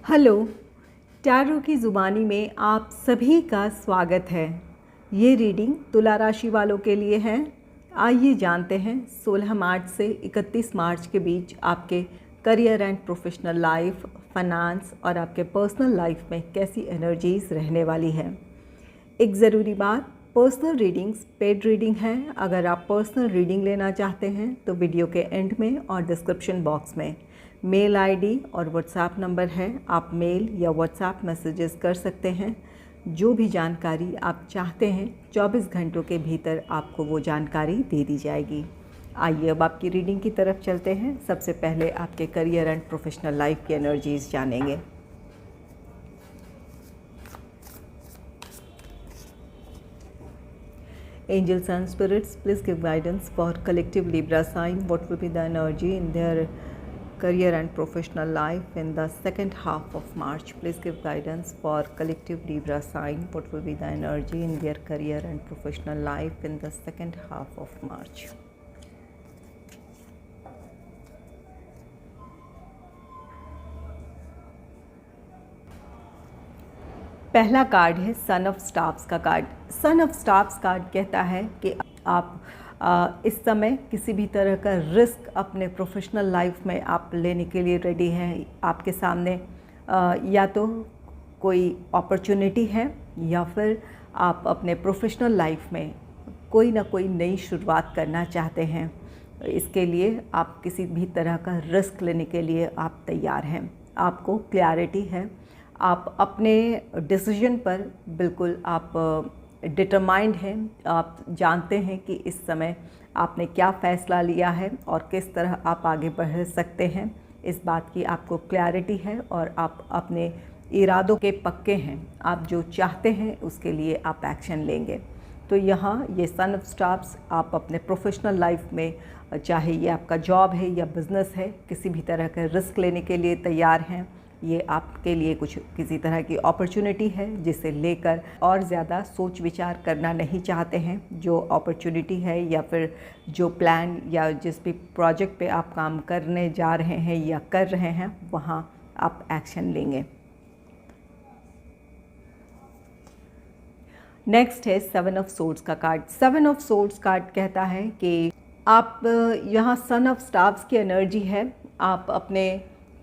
Hello, tarot की ज़ुबानी में आप सभी का स्वागत है। ये रीडिंग तुला राशि वालों के लिए है। आइए जानते हैं 16 मार्च से 31 मार्च के बीच आपके career and professional life, finance और आपके पर्सनल लाइफ में कैसी एनर्जीज़ रहने वाली है। एक ज़रूरी बात, पर्सनल रीडिंग्स पेड रीडिंग है। अगर आप पर्सनल रीडिंग लेना चाहते हैं तो वीडियो के एंड में और डिस्क्रिप्शन बॉक्स में मेल आईडी और व्हाट्सएप नंबर है। आप मेल या व्हाट्सएप मैसेजेस कर सकते हैं। जो भी जानकारी आप चाहते हैं 24 घंटों के भीतर आपको वो जानकारी दे दी जाएगी। आइए अब आपकी रीडिंग की तरफ चलते हैं। सबसे पहले आपके करियर एंड प्रोफेशनल लाइफ की एनर्जीज़ जानेंगे। Angels and spirits, please give guidance for collective Libra sign. What will be the energy in their career and professional life in the second half of March? Please give guidance for collective Libra sign. What will be the energy in their career and professional life in the second half of March? पहला card है son of stars का card. Son of stars card कहता है कि आप इस समय किसी भी तरह का रिस्क अपने प्रोफेशनल लाइफ में आप लेने के लिए रेडी हैं। आपके सामने या तो कोई अपॉर्चुनिटी है या फिर आप अपने प्रोफेशनल लाइफ में कोई ना कोई नई शुरुआत करना चाहते हैं। इसके लिए आप किसी भी तरह का रिस्क लेने के लिए आप तैयार हैं। आपको क्लैरिटी है, आप अपने डिसीजन पर बिल्कुल आप डिटरमाइंड हैं। आप जानते हैं कि इस समय आपने क्या फ़ैसला लिया है और किस तरह आप आगे बढ़ सकते हैं। इस बात की आपको क्लैरिटी है और आप अपने इरादों के पक्के हैं। आप जो चाहते हैं उसके लिए आप एक्शन लेंगे। तो यहाँ ये सन ऑफ स्टार्स आप अपने प्रोफेशनल लाइफ में, चाहे ये आपका जॉब है या बिज़नेस है, किसी भी तरह का रिस्क लेने के लिए तैयार हैं। ये आपके लिए किसी तरह की अपॉर्चुनिटी है जिसे लेकर और ज़्यादा सोच विचार करना नहीं चाहते हैं। जो अपॉर्चुनिटी है या फिर जो प्लान या जिस भी प्रोजेक्ट पे आप काम करने जा रहे हैं या कर रहे हैं, वहाँ आप एक्शन लेंगे। नेक्स्ट है सेवन ऑफ सोर्ड्स का card. Seven of swords card कहता है कि आप यहाँ सन ऑफ स्टार्स की एनर्जी है। आप अपने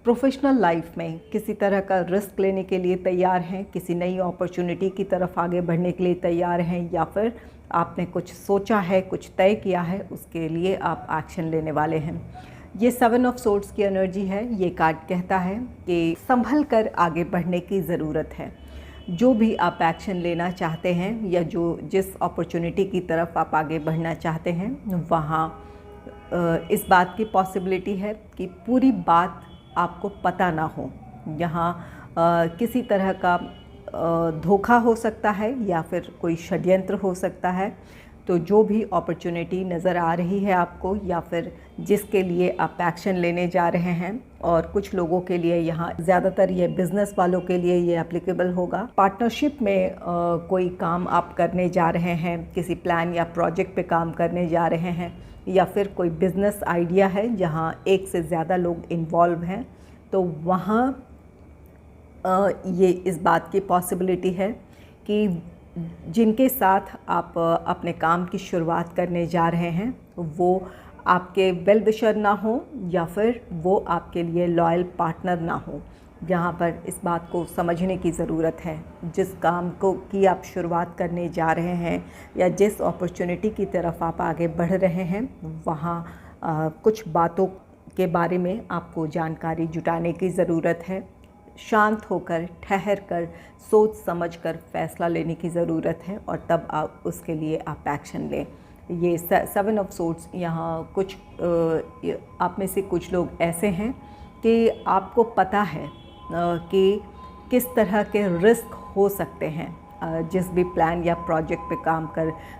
प्रोफेशनल लाइफ में किसी तरह का रिस्क लेने के लिए तैयार हैं, किसी नई अपॉर्चुनिटी की तरफ आगे बढ़ने के लिए तैयार हैं, या फिर आपने कुछ सोचा है, कुछ तय किया है, उसके लिए आप एक्शन लेने वाले हैं। ये सेवन ऑफ सोर्ड्स की एनर्जी है। ये कार्ड कहता है कि संभल कर आगे बढ़ने की ज़रूरत है। जो भी आप एक्शन लेना चाहते हैं या जिस अपॉर्चुनिटी की तरफ आप आगे बढ़ना चाहते हैं, वहाँ इस बात की पॉसिबिलिटी है कि पूरी बात आपको पता ना हो। यहाँ किसी तरह का धोखा हो सकता है या फिर कोई षड्यंत्र हो सकता है। तो जो भी अपॉर्चुनिटी नज़र आ रही है आपको या फिर जिसके लिए आप एक्शन लेने जा रहे हैं, और कुछ लोगों के लिए यहाँ ज़्यादातर ये बिज़नेस वालों के लिए ये एप्लीकेबल होगा। पार्टनरशिप में कोई काम आप करने जा रहे हैं, किसी प्लान या प्रोजेक्ट पे काम करने जा रहे हैं, या फिर कोई बिज़नेस आइडिया है जहाँ एक से ज़्यादा लोग इन्वॉल्व हैं, तो वहाँ ये इस बात की पॉसिबिलिटी है कि जिनके साथ आप अपने काम की शुरुआत करने जा रहे हैं वो आपके वेल विशर ना हो या फिर वो आपके लिए लॉयल पार्टनर ना हो। यहाँ पर इस बात को समझने की ज़रूरत है। जिस काम की आप शुरुआत करने जा रहे हैं या जिस अपॉर्चुनिटी की तरफ आप आगे बढ़ रहे हैं, वहाँ कुछ बातों के बारे में आपको जानकारी जुटाने की ज़रूरत है। शांत होकर, ठहर कर, सोच समझ कर फैसला लेने की ज़रूरत है और तब आप उसके लिए आप एक्शन लें। ये सेवन ऑफ सोर्ड्स, यहाँ कुछ आप में से कुछ लोग ऐसे हैं कि आपको पता है कि किस तरह के रिस्क हो सकते हैं। जिस भी प्लान या प्रोजेक्ट पे काम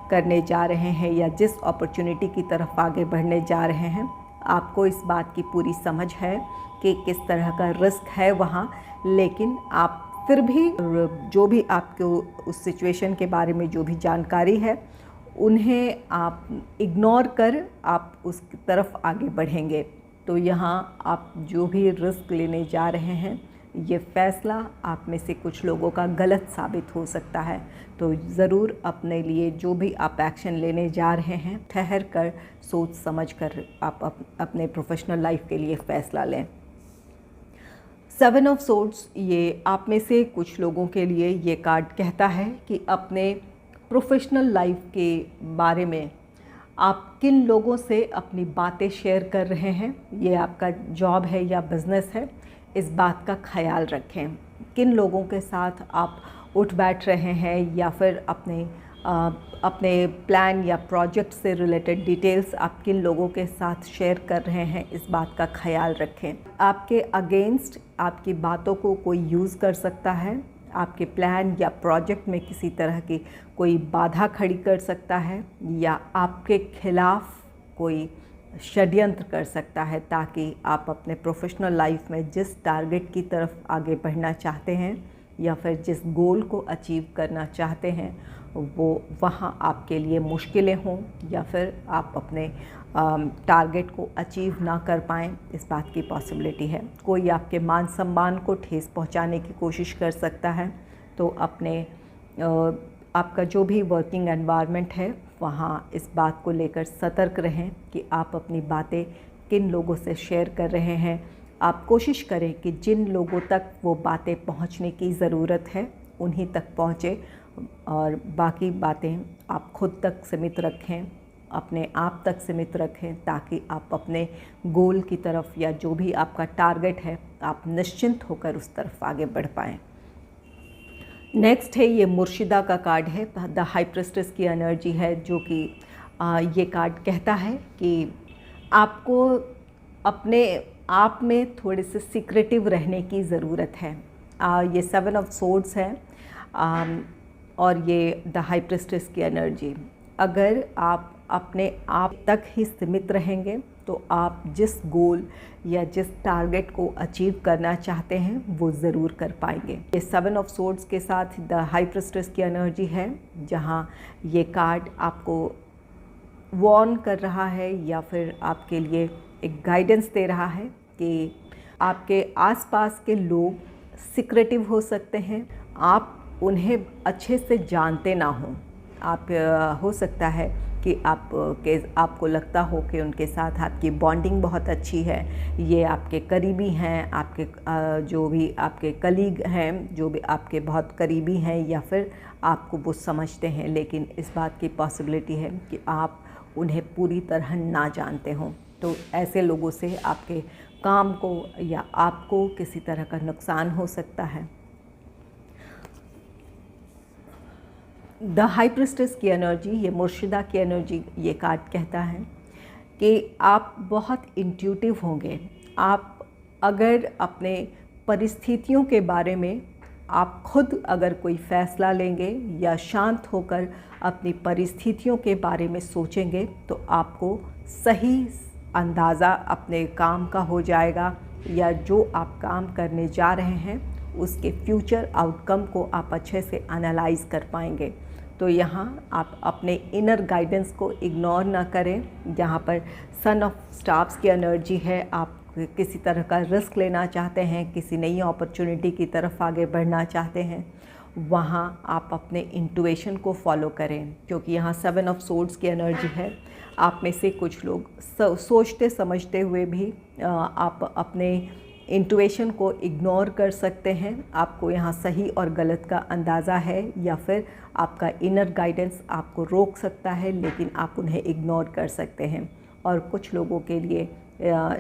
करने जा रहे हैं या जिस अपॉर्चुनिटी की तरफ आगे बढ़ने जा रहे हैं, आपको इस बात की पूरी समझ है कि किस तरह का रिस्क है वहाँ। लेकिन आप फिर भी जो भी आपको उस सिचुएशन के बारे में जो भी जानकारी है, उन्हें आप इग्नोर कर आप उस तरफ आगे बढ़ेंगे। तो यहाँ आप जो भी रिस्क लेने जा रहे हैं, ये फ़ैसला आप में से कुछ लोगों का गलत साबित हो सकता है। तो ज़रूर अपने लिए जो भी आप एक्शन लेने जा रहे हैं, ठहर कर सोच समझ कर आप अपने प्रोफेशनल लाइफ के लिए फ़ैसला लें। 7 ऑफ सोर्ड्स, ये आप में से कुछ लोगों के लिए ये कार्ड कहता है कि अपने प्रोफेशनल लाइफ के बारे में आप किन लोगों से अपनी बातें शेयर कर रहे हैं, ये आपका जॉब है या बिज़नेस है, इस बात का ख्याल रखें। किन लोगों के साथ आप उठ बैठ रहे हैं या फिर अपने प्लान या प्रोजेक्ट से रिलेटेड डिटेल्स आप किन लोगों के साथ शेयर कर रहे हैं, इस बात का ख्याल रखें। आपके अगेंस्ट आपकी बातों को कोई यूज़ कर सकता है, आपके प्लान या प्रोजेक्ट में किसी तरह की कोई बाधा खड़ी कर सकता है या आपके खिलाफ कोई षड्यंत्र कर सकता है, ताकि आप अपने प्रोफेशनल लाइफ में जिस टारगेट की तरफ आगे बढ़ना चाहते हैं या फिर जिस गोल को अचीव करना चाहते हैं वो वहाँ आपके लिए मुश्किलें हों या फिर आप अपने टारगेट को अचीव ना कर पाएँ, इस बात की पॉसिबिलिटी है। कोई आपके मान सम्मान को ठेस पहुँचाने की कोशिश कर सकता है। तो अपने आपका जो भी वर्किंग एनवायरनमेंट है वहाँ इस बात को लेकर सतर्क रहें कि आप अपनी बातें किन लोगों से शेयर कर रहे हैं। आप कोशिश करें कि जिन लोगों तक वो बातें पहुँचने की ज़रूरत है उन्हीं तक पहुँचे और बाकी बातें आप खुद तक सीमित रखें, अपने आप तक सीमित रखें, ताकि आप अपने गोल की तरफ या जो भी आपका टारगेट है आप निश्चिंत होकर उस तरफ आगे बढ़ पाएँ। नेक्स्ट है ये मुर्शिदा का कार्ड है, द हाई प्रिस्टेस की एनर्जी है, जो कि ये कार्ड कहता है कि आपको अपने आप में थोड़े से सीक्रेटिव रहने की ज़रूरत है। ये 7 ऑफ सोर्ड्स है और ये द हाई प्रिस्टेस की एनर्जी। अगर आप अपने आप तक ही सीमित रहेंगे तो आप जिस गोल या जिस टारगेट को अचीव करना चाहते हैं वो ज़रूर कर पाएंगे। ये 7 ऑफ सोर्ड्स के साथ द हाई प्रिस्टेस की एनर्जी है, जहाँ ये कार्ड आपको वॉर्न कर रहा है या फिर आपके लिए एक गाइडेंस दे रहा है कि आपके आसपास के लोग सीक्रेटिव हो सकते हैं, आप उन्हें अच्छे से जानते ना हों। आप हो सकता है कि आपको लगता हो कि उनके साथ आपकी बॉन्डिंग बहुत अच्छी है, ये आपके करीबी हैं, आपके जो भी आपके कलीग हैं, जो भी आपके बहुत करीबी हैं, या फिर आपको वो समझते हैं, लेकिन इस बात की पॉसिबिलिटी है कि आप उन्हें पूरी तरह ना जानते हों। तो ऐसे लोगों से आपके काम को या आपको किसी तरह का नुकसान हो सकता है। द हाई प्रिस्टेस की एनर्जी, ये मुर्शिदा की एनर्जी, ये कार्ड कहता है कि आप बहुत इंट्यूटिव होंगे। आप अगर अपने परिस्थितियों के बारे में आप खुद अगर कोई फ़ैसला लेंगे या शांत होकर अपनी परिस्थितियों के बारे में सोचेंगे तो आपको सही अंदाज़ा अपने काम का हो जाएगा, या जो आप काम करने जा रहे हैं उसके फ्यूचर आउटकम को आप अच्छे से एनालाइज कर पाएंगे। तो यहाँ आप अपने इनर गाइडेंस को इग्नोर ना करें। यहाँ पर सन ऑफ स्टार्स की एनर्जी है, आप किसी तरह का रिस्क लेना चाहते हैं, किसी नई अपॉर्चुनिटी की तरफ आगे बढ़ना चाहते हैं, वहाँ आप अपने इंट्यूशन को फॉलो करें, क्योंकि यहाँ 7 ऑफ सोर्ड्स की एनर्जी है। आप में से कुछ लोग सोचते समझते हुए भी आप अपने इंट्यूशन को इग्नोर कर सकते हैं। आपको यहाँ सही और गलत का अंदाज़ा है, या फिर आपका इनर गाइडेंस आपको रोक सकता है, लेकिन आप उन्हें इग्नोर कर सकते हैं। और कुछ लोगों के लिए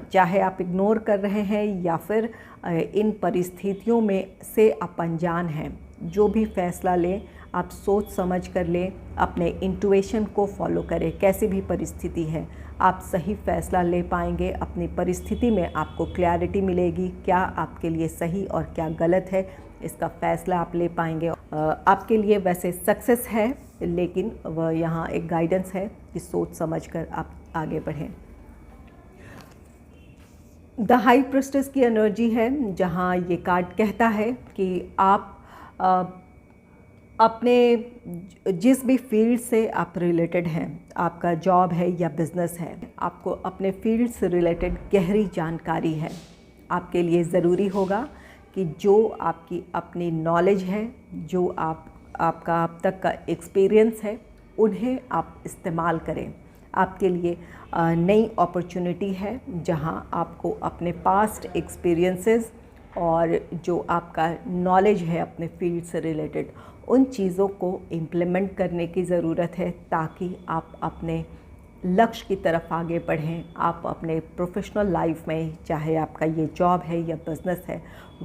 चाहे आप इग्नोर कर रहे हैं या फिर इन परिस्थितियों में से आप अनजान हैं, जो भी फ़ैसला लें आप सोच समझ कर लें, अपने इंट्यूशन को फॉलो करें। कैसी भी परिस्थिति है आप सही फ़ैसला ले पाएंगे। अपनी परिस्थिति में आपको क्लैरिटी मिलेगी, क्या आपके लिए सही और क्या गलत है, इसका फ़ैसला आप ले पाएंगे। आपके लिए वैसे सक्सेस है, लेकिन वह यहाँ एक गाइडेंस है कि सोच समझ कर आप आगे बढ़ें। द हाई प्रिस्टेस की एनर्जी है, जहाँ ये कार्ड कहता है कि आप अपने जिस भी फील्ड से आप रिलेटेड हैं, आपका जॉब है या बिज़नेस है, आपको अपने फील्ड से रिलेटेड गहरी जानकारी है। आपके लिए ज़रूरी होगा कि जो आपकी अपनी नॉलेज है, जो आपका अब तक का एक्सपीरियंस है, उन्हें आप इस्तेमाल करें। आपके लिए नई अपॉर्चुनिटी है जहां आपको अपने पास्ट एक्सपीरियंसेस और जो आपका नॉलेज है अपने फील्ड से रिलेटेड, उन चीज़ों को इम्प्लीमेंट करने की ज़रूरत है ताकि आप अपने लक्ष्य की तरफ आगे बढ़ें। आप अपने प्रोफेशनल लाइफ में, चाहे आपका ये जॉब है या बिज़नेस है,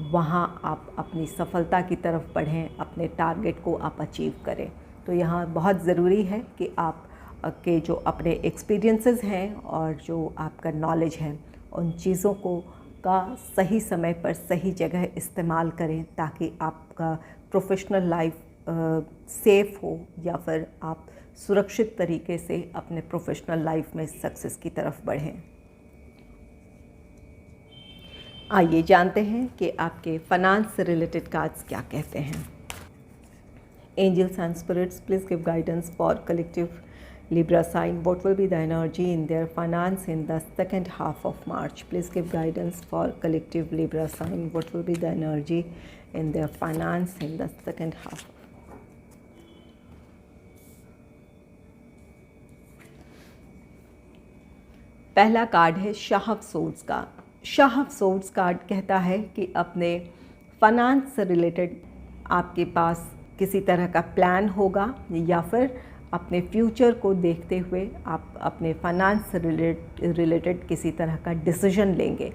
वहाँ आप अपनी सफलता की तरफ बढ़ें, अपने टारगेट को आप अचीव करें। तो यहाँ बहुत ज़रूरी है कि आप के जो अपने एक्सपीरियंसेस हैं और जो आपका नॉलेज है, उन चीज़ों को का सही समय पर सही जगह इस्तेमाल करें ताकि आपका प्रोफेशनल लाइफ सेफ़ हो या फिर आप सुरक्षित तरीके से अपने प्रोफेशनल लाइफ में सक्सेस की तरफ बढ़ें। आइए जानते हैं कि आपके फाइनेंस से रिलेटेड कार्ड्स क्या कहते हैं। Angels and spirits, please give guidance for collective Libra sign. What will be the energy in their finance in the second half of March? Please give guidance for collective Libra sign. What will be the energy in their finance in the second half? पहला card है Shah of swords का। Shah of swords card कहता है कि अपने finance से related आपके पास किसी तरह का प्लान होगा या फिर अपने फ्यूचर को देखते हुए आप अपने फाइनेंस से रिलेटेड किसी तरह का डिसीजन लेंगे।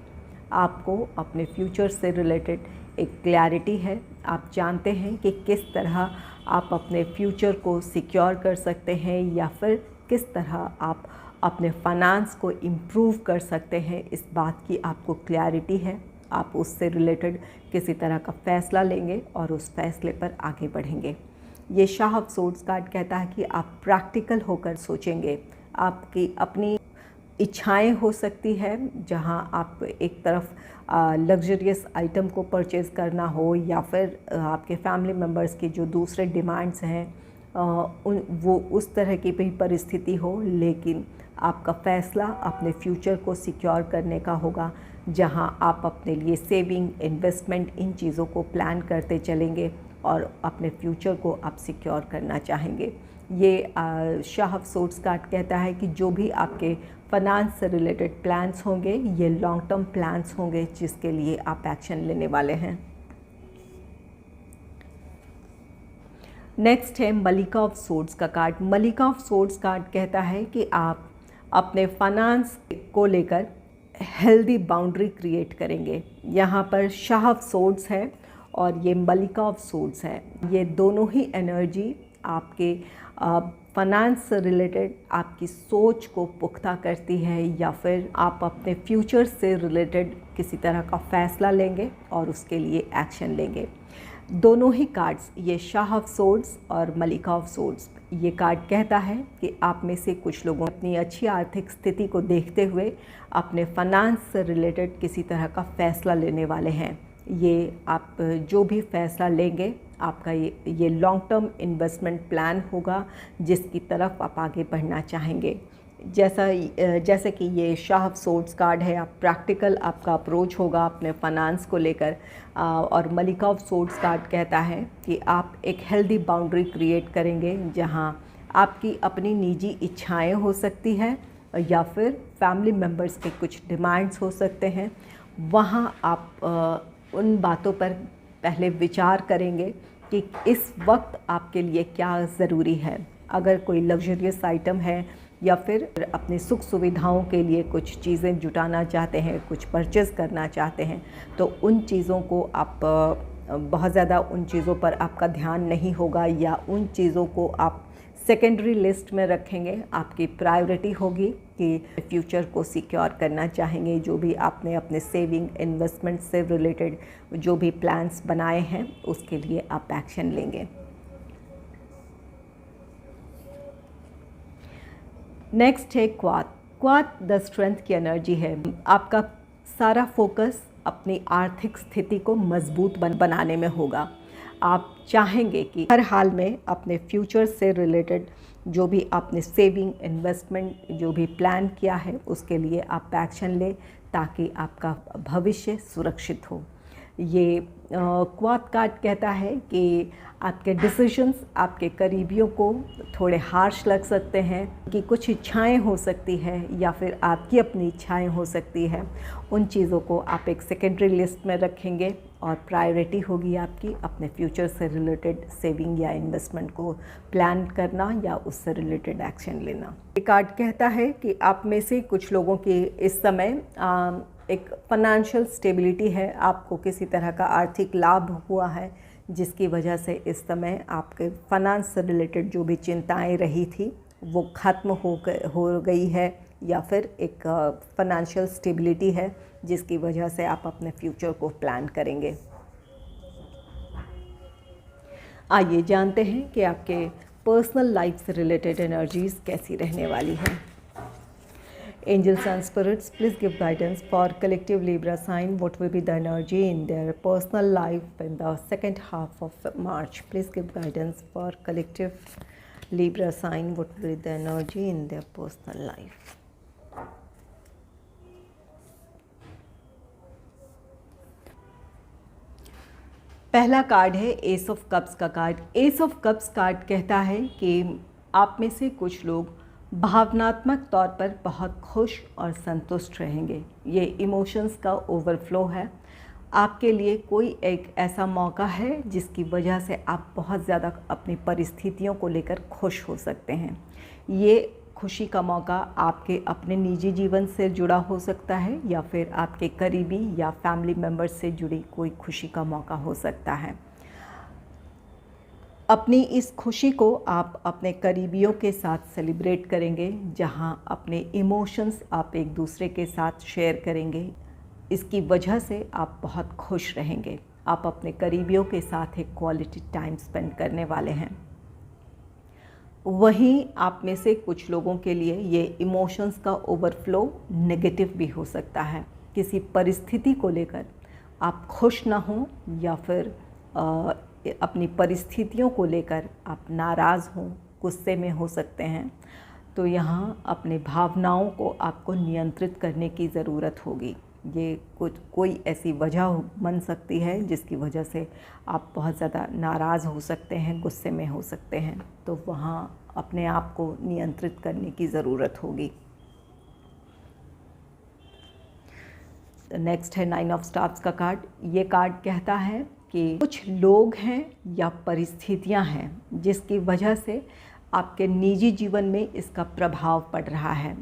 आपको अपने फ्यूचर से रिलेटेड एक क्लैरिटी है। आप जानते हैं कि किस तरह आप अपने फ्यूचर को सिक्योर कर सकते हैं या फिर किस तरह आप अपने फाइनेंस को इम्प्रूव कर सकते हैं। इस बात की आपको क्लैरिटी है। आप उससे रिलेटेड किसी तरह का फ़ैसला लेंगे और उस फैसले पर आगे बढ़ेंगे। ये शाह ऑफ सोर्ड्स कार्ड कहता है कि आप प्रैक्टिकल होकर सोचेंगे। आपकी अपनी इच्छाएं हो सकती है, जहां आप एक तरफ लग्जरियस आइटम को परचेज़ करना हो या फिर आपके फैमिली मेम्बर्स की जो दूसरे डिमांड्स हैं वो उस तरह की भी परिस्थिति हो, लेकिन आपका फ़ैसला अपने फ्यूचर को सिक्योर करने का होगा, जहां आप अपने लिए सेविंग, इन्वेस्टमेंट, इन चीज़ों को प्लान करते चलेंगे और अपने फ्यूचर को आप सिक्योर करना चाहेंगे। ये शाह ऑफ सोर्ड्स कार्ड कहता है कि जो भी आपके फाइनेंस से रिलेटेड प्लान्स होंगे, ये लॉन्ग टर्म प्लान्स होंगे जिसके लिए आप एक्शन लेने वाले हैं। नेक्स्ट है मलिका ऑफ सोर्ड्स का कार्ड। मलिका ऑफ सोर्ड्स कार्ड कहता है कि आप अपने फाइनेंस को लेकर हेल्दी बाउंड्री क्रिएट करेंगे। यहाँ पर शाह ऑफ सोर्ड्स है और ये मलिका ऑफ सोर्ड्स है। ये दोनों ही एनर्जी आपके फाइनेंस से रिलेटेड आपकी सोच को पुख्ता करती है या फिर आप अपने फ्यूचर से रिलेटेड किसी तरह का फ़ैसला लेंगे और उसके लिए एक्शन लेंगे। दोनों ही कार्ड्स, ये शाह ऑफ सोर्ड्स और मलिका ऑफ सोर्ड्स, ये कार्ड कहता है कि आप में से कुछ लोगों अपनी अच्छी आर्थिक स्थिति को देखते हुए अपने फाइनेंस से रिलेटेड किसी तरह का फ़ैसला लेने वाले हैं। ये आप जो भी फ़ैसला लेंगे, आपका ये लॉन्ग टर्म इन्वेस्टमेंट प्लान होगा जिसकी तरफ आप आगे बढ़ना चाहेंगे। जैसे कि ये शाह ऑफ सोर्ड्स कार्ड है, आप प्रैक्टिकल आपका अप्रोच होगा अपने फाइनेंस को लेकर, और मलिका ऑफ सोर्ड्स कार्ड कहता है कि आप एक हेल्दी बाउंड्री क्रिएट करेंगे जहां आपकी अपनी निजी इच्छाएं हो सकती है या फिर फैमिली मेम्बर्स के कुछ डिमांड्स हो सकते हैं। वहां आप उन बातों पर पहले विचार करेंगे कि इस वक्त आपके लिए क्या ज़रूरी है। अगर कोई लग्जरियस आइटम है या फिर अपनी सुख सुविधाओं के लिए कुछ चीज़ें जुटाना चाहते हैं, कुछ परचेज़ करना चाहते हैं, तो उन चीज़ों को आप बहुत ज़्यादा उन चीज़ों पर आपका ध्यान नहीं होगा या उन चीज़ों को आप सेकेंडरी लिस्ट में रखेंगे। आपकी प्रायोरिटी होगी कि फ्यूचर को सिक्योर करना चाहेंगे। जो भी आपने अपने सेविंग, इन्वेस्टमेंट से रिलेटेड जो भी प्लान्स बनाए हैं, उसके लिए आप एक्शन लेंगे। नेक्स्ट है क्वाथ। क्वाथ द स्ट्रेंथ की एनर्जी है। आपका सारा फोकस अपनी आर्थिक स्थिति को मजबूत बनाने में होगा। आप चाहेंगे कि हर हाल में अपने फ्यूचर से रिलेटेड जो भी आपने सेविंग, इन्वेस्टमेंट जो भी प्लान किया है, उसके लिए आप एक्शन लें ताकि आपका भविष्य सुरक्षित हो। ये क्वाथ कार्ड कहता है कि आपके डिसीजंस आपके करीबियों को थोड़े हार्श लग सकते हैं, कि कुछ इच्छाएं हो सकती है या फिर आपकी अपनी इच्छाएं हो सकती है। उन चीज़ों को आप एक सेकेंडरी लिस्ट में रखेंगे और प्रायोरिटी होगी आपकी अपने फ्यूचर से रिलेटेड सेविंग या इन्वेस्टमेंट को प्लान करना या उससे रिलेटेड एक्शन लेना। ये कार्ड कहता है कि आप में से कुछ लोगों की इस समय एक फाइनेंशियल स्टेबिलिटी है, आपको किसी तरह का आर्थिक लाभ हुआ है जिसकी वजह से इस समय आपके फाइनेंस से रिलेटेड जो भी चिंताएं रही थी वो ख़त्म हो गई है, या फिर एक फाइनेंशियल स्टेबिलिटी है जिसकी वजह से आप अपने फ्यूचर को प्लान करेंगे। आइए जानते हैं कि आपके पर्सनल लाइफ से रिलेटेड एनर्जीज़ कैसी रहने वाली हैं। Angels and spirits, please give guidance for collective Libra sign. What will be the energy in their personal life in the second half of March? Please give guidance for collective Libra sign. What will be the energy in their personal life? पहला card है S of cups का card. S of cups card कहता है कि आप में से कुछ लोग भावनात्मक तौर पर बहुत खुश और संतुष्ट रहेंगे। ये इमोशंस का ओवरफ्लो है। आपके लिए कोई एक ऐसा मौका है जिसकी वजह से आप बहुत ज़्यादा अपनी परिस्थितियों को लेकर खुश हो सकते हैं। ये खुशी का मौका आपके अपने निजी जीवन से जुड़ा हो सकता है या फिर आपके करीबी या फैमिली मेम्बर्स से जुड़ी कोई खुशी का मौका हो सकता है। अपनी इस खुशी को आप अपने करीबियों के साथ सेलिब्रेट करेंगे, जहां अपने इमोशंस आप एक दूसरे के साथ शेयर करेंगे। इसकी वजह से आप बहुत खुश रहेंगे। आप अपने करीबियों के साथ एक क्वालिटी टाइम स्पेंड करने वाले हैं। वहीं आप में से कुछ लोगों के लिए ये इमोशंस का ओवरफ्लो नेगेटिव भी हो सकता है। किसी परिस्थिति को लेकर आप खुश ना हों या फिर अपनी परिस्थितियों को लेकर आप नाराज़ हों, गुस्से में हो सकते हैं। तो यहाँ अपने भावनाओं को आपको नियंत्रित करने की ज़रूरत होगी। ये कोई ऐसी वजह बन सकती है जिसकी वजह से आप बहुत ज़्यादा नाराज़ हो सकते हैं, गुस्से में हो सकते हैं। तो वहाँ अपने आप को नियंत्रित करने की ज़रूरत होगी। नेक्स्ट है 9 ऑफ स्टार्स का कार्ड। ये कार्ड कहता है कि कुछ लोग हैं या परिस्थितियां हैं जिसकी वजह से आपके निजी जीवन में इसका प्रभाव पड़ रहा है।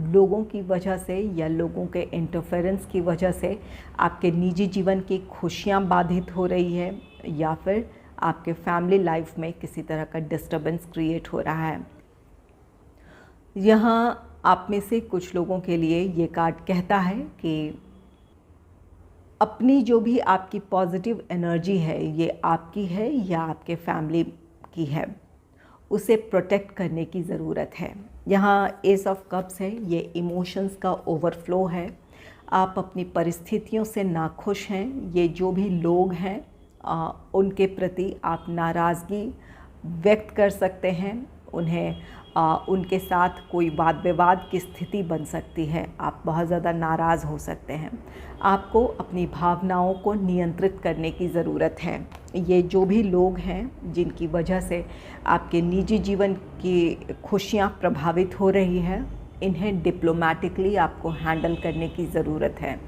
लोगों की वजह से या लोगों के इंटरफेरेंस की वजह से आपके निजी जीवन की खुशियां बाधित हो रही है या फिर आपके फैमिली लाइफ में किसी तरह का डिस्टर्बेंस क्रिएट हो रहा है। यहाँ आप में से कुछ लोगों के लिए ये कार्ड कहता है कि अपनी जो भी आपकी पॉजिटिव एनर्जी है, ये आपकी है या आपके फैमिली की है, उसे प्रोटेक्ट करने की ज़रूरत है। यहाँ एस ऑफ कप्स है, ये इमोशंस का ओवरफ्लो है। आप अपनी परिस्थितियों से नाखुश हैं। ये जो भी लोग हैं उनके प्रति आप नाराज़गी व्यक्त कर सकते हैं। उन्हें उनके साथ कोई वाद विवाद की स्थिति बन सकती है। आप बहुत ज़्यादा नाराज़ हो सकते हैं। आपको अपनी भावनाओं को नियंत्रित करने की ज़रूरत है। ये जो भी लोग हैं जिनकी वजह से आपके निजी जीवन की खुशियाँ प्रभावित हो रही हैं, इन्हें डिप्लोमेटिकली आपको हैंडल करने की ज़रूरत है।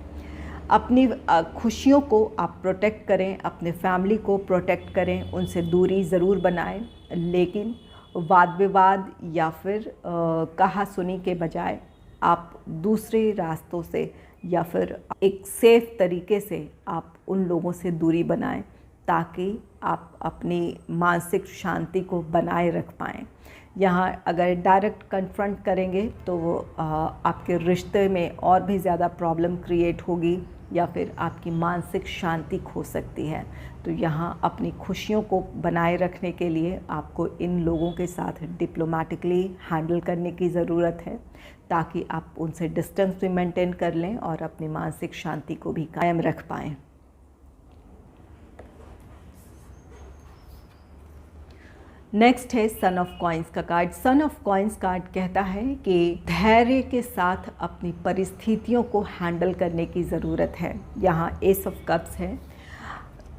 अपनी खुशियों को आप प्रोटेक्ट करें, अपने फैमिली को प्रोटेक्ट करें, उनसे दूरी ज़रूर बनाएं, लेकिन वाद विवाद या फिर कहा सुनी के बजाय आप दूसरे रास्तों से या फिर एक सेफ तरीके से आप उन लोगों से दूरी बनाएं ताकि आप अपनी मानसिक शांति को बनाए रख पाएँ। यहाँ अगर डायरेक्ट कन्फ्रंट करेंगे तो वो आपके रिश्ते में और भी ज़्यादा प्रॉब्लम क्रिएट होगी या फिर आपकी मानसिक शांति खो सकती है। तो यहाँ अपनी खुशियों को बनाए रखने के लिए आपको इन लोगों के साथ डिप्लोमेटिकली हैंडल करने की ज़रूरत है ताकि आप उनसे डिस्टेंस भी मेंटेन कर लें और अपनी मानसिक शांति को भी कायम रख पाएँ। नेक्स्ट है सन ऑफ कॉइन्स का card. Son of coins card कहता है कि धैर्य के साथ अपनी परिस्थितियों को हैंडल करने की ज़रूरत है। यहाँ एस ऑफ कप्स है।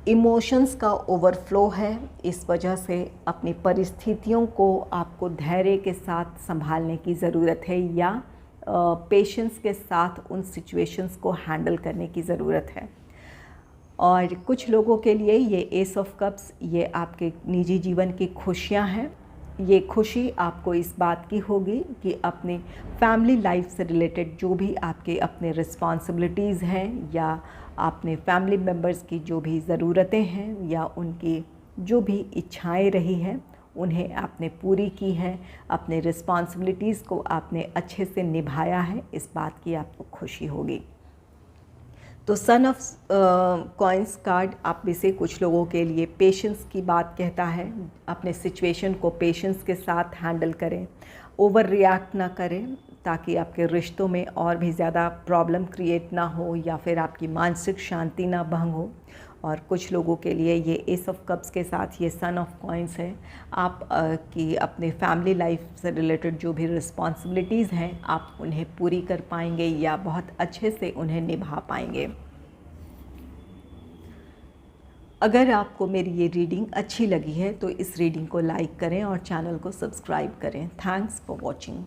इमोशंस का ओवरफ्लो है, इस वजह से अपनी परिस्थितियों को आपको धैर्य के साथ संभालने की ज़रूरत है या पेशेंस के साथ उन सिचुएशंस को हैंडल करने की ज़रूरत है। और कुछ लोगों के लिए ये एस ऑफ कप्स ये आपके निजी जीवन की खुशियाँ हैं। ये खुशी आपको इस बात की होगी कि अपने फैमिली लाइफ से रिलेटेड जो भी आपके अपने रिस्पॉन्सिबिलिटीज़ हैं या आपने फैमिली मेम्बर्स की जो भी ज़रूरतें हैं या उनकी जो भी इच्छाएं रही हैं उन्हें आपने पूरी की हैं, अपने रिस्पॉन्सिबिलिटीज़ को आपने अच्छे से निभाया है, इस बात की आपको खुशी होगी। तो सन ऑफ कॉइन्स कार्ड आप में से कुछ लोगों के लिए पेशेंस की बात कहता है। अपने सिचुएशन को पेशेंस के साथ हैंडल करें, ओवर रिएक्ट ना करें ताकि आपके रिश्तों में और भी ज़्यादा प्रॉब्लम क्रिएट ना हो या फिर आपकी मानसिक शांति ना भंग हो। और कुछ लोगों के लिए ये एस ऑफ कप्स के साथ ये सन ऑफ कॉइन्स है। आप की अपने फैमिली लाइफ से रिलेटेड जो भी रिस्पॉन्सिबिलिटीज़ हैं आप उन्हें पूरी कर पाएंगे या बहुत अच्छे से उन्हें निभा पाएंगे। अगर आपको मेरी ये रीडिंग अच्छी लगी है तो इस रीडिंग को लाइक करें और चैनल को सब्सक्राइब करें। Thanks for watching.